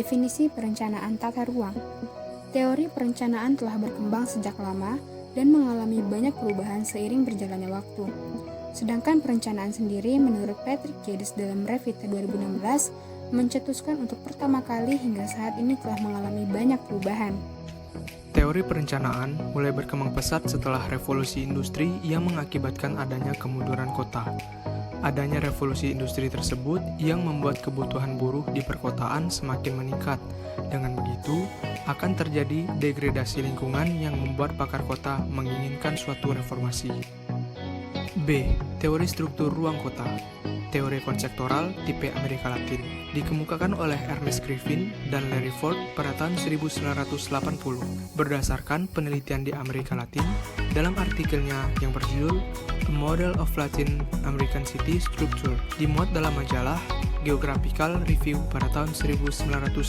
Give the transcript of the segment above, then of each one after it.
Definisi perencanaan tata ruang. Teori perencanaan telah berkembang sejak lama dan mengalami banyak perubahan seiring berjalannya waktu. Sedangkan perencanaan sendiri menurut Patrick Geddes dalam Revita 2016 mencetuskan untuk pertama kali hingga saat ini telah mengalami banyak perubahan. Teori perencanaan mulai berkembang pesat setelah revolusi industri yang mengakibatkan adanya kemunduran kota. Adanya revolusi industri tersebut yang membuat kebutuhan buruh di perkotaan semakin meningkat. Dengan begitu, akan terjadi degradasi lingkungan yang membuat pakar kota menginginkan suatu reformasi. B. Teori struktur ruang kota. Teori konseptual tipe Amerika Latin dikemukakan oleh Ernest Griffin dan Larry Ford pada tahun 1980 berdasarkan penelitian di Amerika Latin dalam artikelnya yang berjudul A Model of Latin American City Structure dimuat dalam majalah Geographical Review pada tahun 1980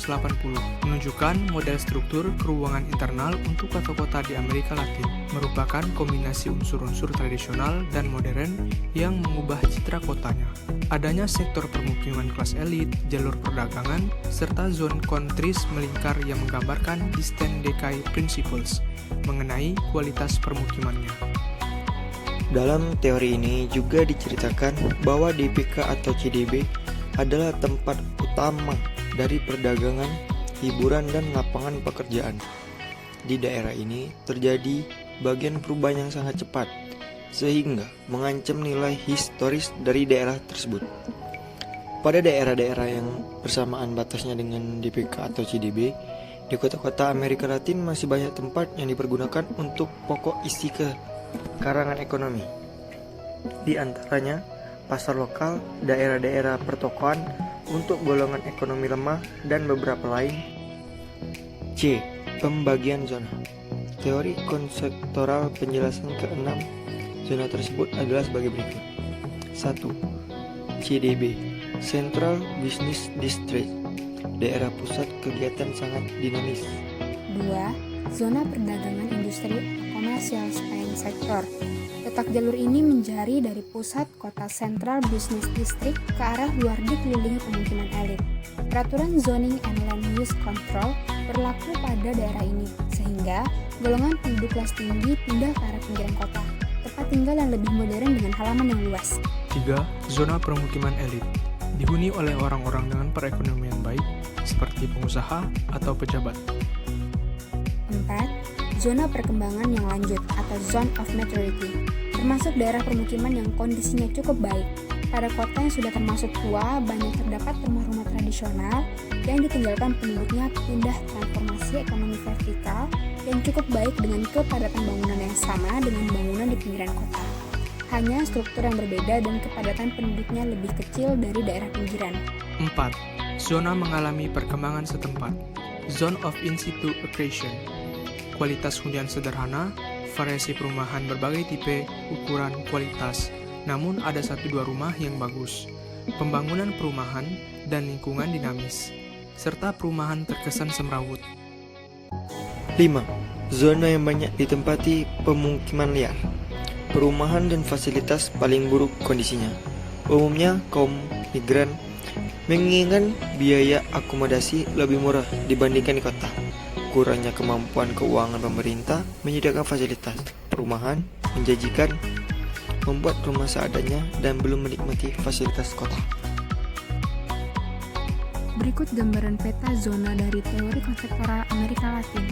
menunjukkan model struktur keruangan internal untuk kota-kota di Amerika Latin merupakan kombinasi unsur-unsur tradisional dan modern yang mengubah citra kotanya. Adanya sektor permukiman kelas elit, jalur perdagangan, serta zone kontris melingkar yang menggambarkan distant decay principles mengenai kualitas permukimannya. Dalam teori ini juga diceritakan bahwa DPK atau CDB adalah tempat utama dari perdagangan, hiburan, dan lapangan pekerjaan. Di daerah ini terjadi bagian perubahan yang sangat cepat, sehingga mengancam nilai historis dari daerah tersebut. Pada daerah-daerah yang bersamaan batasnya dengan DPK atau CDB, di kota-kota Amerika Latin masih banyak tempat yang dipergunakan untuk pokok isi karangan ekonomi. Di antaranya, pasar lokal, daerah-daerah pertokoan untuk golongan ekonomi lemah, dan beberapa lain. C. Pembagian zona. Teori konseptual penjelasan ke-6 zona tersebut adalah sebagai berikut. 1. CDB, Central Business District, daerah pusat kegiatan sangat dinamis. 2. Zona perdagangan industri atau commercial space sector. Letak jalur ini menjari dari pusat kota Central Business District ke arah luar dikelilingi pemukiman elit. Peraturan Zoning and Land Use Control berlaku pada daerah ini, sehingga golongan penduduk kelas tinggi pindah ke arah pinggiran kota, tempat tinggal yang lebih modern dengan halaman yang luas. 3. Zona permukiman elit dihuni oleh orang-orang dengan perekonomian baik, seperti pengusaha atau pejabat. 4. Zona perkembangan yang lanjut atau Zone of Maturity, termasuk daerah permukiman yang kondisinya cukup baik. Pada kota yang sudah termasuk tua, banyak terdapat rumah-rumah tradisional yang ditinggalkan penduduknya pindah transformasi ekonomi vertikal yang cukup baik dengan kepadatan bangunan yang sama dengan bangunan di pinggiran kota. Hanya struktur yang berbeda dan kepadatan penduduknya lebih kecil dari daerah pinggiran. 4. Zona mengalami perkembangan setempat. Zone of in situ accretion. Kualitas hunian sederhana, variasi perumahan berbagai tipe, ukuran, kualitas, namun ada 1-2 rumah yang bagus. Pembangunan perumahan dan lingkungan dinamis, serta perumahan terkesan semrawut. 5. Zona yang banyak ditempati pemukiman liar. Perumahan dan fasilitas paling buruk kondisinya. Umumnya kaum migran menginginkan biaya akomodasi lebih murah dibandingkan di kota. Kurangnya kemampuan keuangan pemerintah menyediakan fasilitas perumahan menjanjikan, membuat rumah seadanya dan belum menikmati fasilitas kota. Berikut gambaran peta zona dari teori konseptual Amerika Latin.